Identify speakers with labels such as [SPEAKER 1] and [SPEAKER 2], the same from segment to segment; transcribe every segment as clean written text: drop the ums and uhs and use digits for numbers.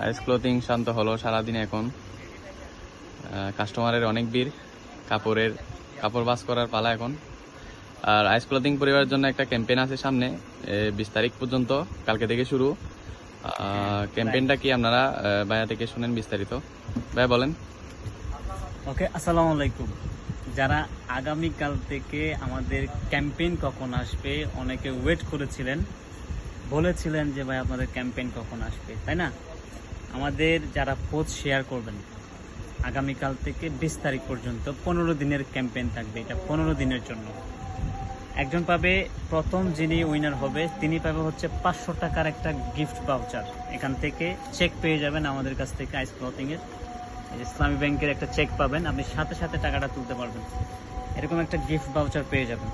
[SPEAKER 1] আইস clothing শান্ত হলো সারাদিন। এখন কাস্টমারের অনেক ভিড়, কাপড় বাস করার পালা এখন। আর আইস ক্লোথিং পরিবারের জন্য একটা ক্যাম্পেইন আছে সামনে, 20 তারিখ পর্যন্ত, কালকে থেকে শুরু। ক্যাম্পেইনটা কি আপনারা ভাইয়া থেকে শুনেন বিস্তারিত। ভাইয়া বলেন।
[SPEAKER 2] ওকে, আসসালামু আলাইকুম। যারা আগামীকাল থেকে আমাদের ক্যাম্পেইন কখন আসবে অনেকে ওয়েট করেছিলেন, বলেছিলেন যে ভাই আপনাদের ক্যাম্পেইন কখন আসবে, তাই না? আমাদের যারা পোস্ট শেয়ার করবেন আগামীকাল থেকে 20 তারিখ পর্যন্ত 15 দিনের ক্যাম্পেইন থাকবে। এটা 15 দিনের জন্য। একজন পাবে, প্রথম যিনি উইনার হবে তিনি পাবে হচ্ছে 500 টাকার একটা গিফট ভাউচার। এখান থেকে চেক পেয়ে যাবেন আমাদের কাছ থেকে, আইস ক্লথিংয়ের ইসলামী ব্যাংকের একটা চেক পাবেন, আপনি সাথে সাথে টাকাটা তুলতে পারবেন। এরকম একটা গিফট ভাউচার পেয়ে যাবেন,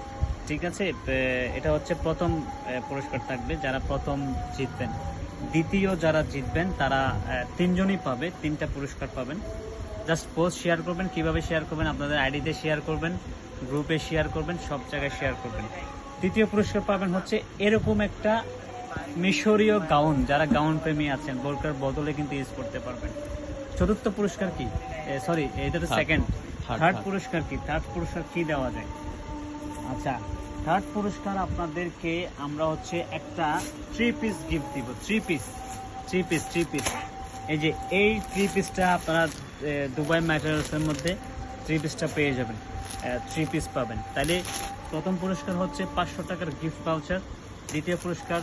[SPEAKER 2] ঠিক আছে? এটা হচ্ছে প্রথম পুরস্কার থাকবে যারা প্রথম জিতবেন। দ্বিতীয় যারা জিতবেন তারা 3 জনই পাবে, 3টা পুরস্কার পাবেন। জাস্ট পোস্ট শেয়ার করবেন। কিভাবে শেয়ার করবেন? আপনাদের আইডিতে শেয়ার করবেন, গ্রুপে শেয়ার করবেন, সব জায়গায় শেয়ার করবেন। তৃতীয় পুরস্কার পাবেন হচ্ছে এরকম একটা মিশরীয় গাউন, যারা গাউন প্রেমী আছেন বোরকার বদলে কিন্তু ইউজ করতে পারবেন। চতুর্থ পুরস্কার কি? সরি, এটা তো সেকেন্ড। থার্ড পুরস্কার কি? থার্ড পুরস্কার কি দেওয়া যায়? আচ্ছা, থার্ড পুরস্কার আপনাদেরকে আমরা হচ্ছে একটা 3 পিস গিফট দিব। 3 পিস। এই যে এই 3 পিসটা আপনারা দুবাই ম্যাটেরিয়ালসের মধ্যে 3 পিসটা পেয়ে যাবেন। 3 পিস পাবেন। তাহলে প্রথম পুরস্কার হচ্ছে 500 টাকার গিফট ভাউচার, দ্বিতীয় পুরস্কার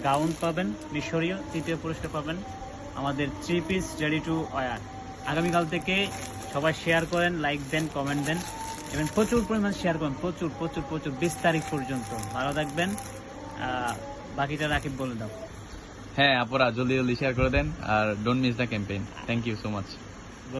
[SPEAKER 2] গাউন পাবেন মিশরীয়, তৃতীয় পুরস্কার পাবেন আমাদের 3 পিস রেডি টু ওয়্যার। আগামীকাল থেকে সবাই শেয়ার করেন, লাইক দেন, কমেন্ট দেন এবং প্রচুর পরিমাণ শেয়ার করেন, প্রচুর 20 তারিখ পর্যন্ত। ভালো থাকবেন। বাকিটা রাকিব বলে দাও।
[SPEAKER 1] হ্যাঁ আপুরা, জলদি শেয়ার করে দেন আর don't miss the campaign. Thank you so much.